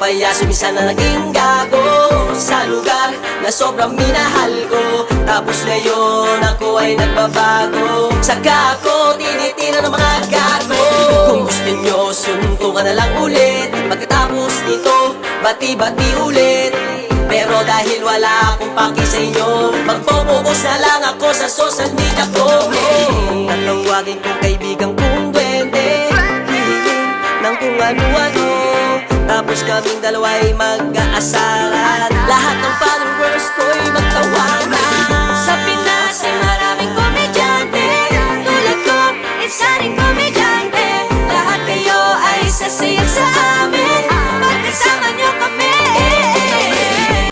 kaya sumisa na naging gago sa lugar na sobrang minahal ko. Tapos ngayon ako ay nagbabago, saka ako tinitira ng mga gago. Kung gusto nyo, suntukan na lang ulit. Pagkatapos nito, bati-bati ulit. Pero dahil wala akong paki sa inyo, magpo-focus na lang ako sa social media ko. Tatawagin kong kaibigan kong duwende, hihingin ng kung ano-ano. Tapos kaming dalawa ay mag-aasaran, lahat ng followers ko'y magtawanan.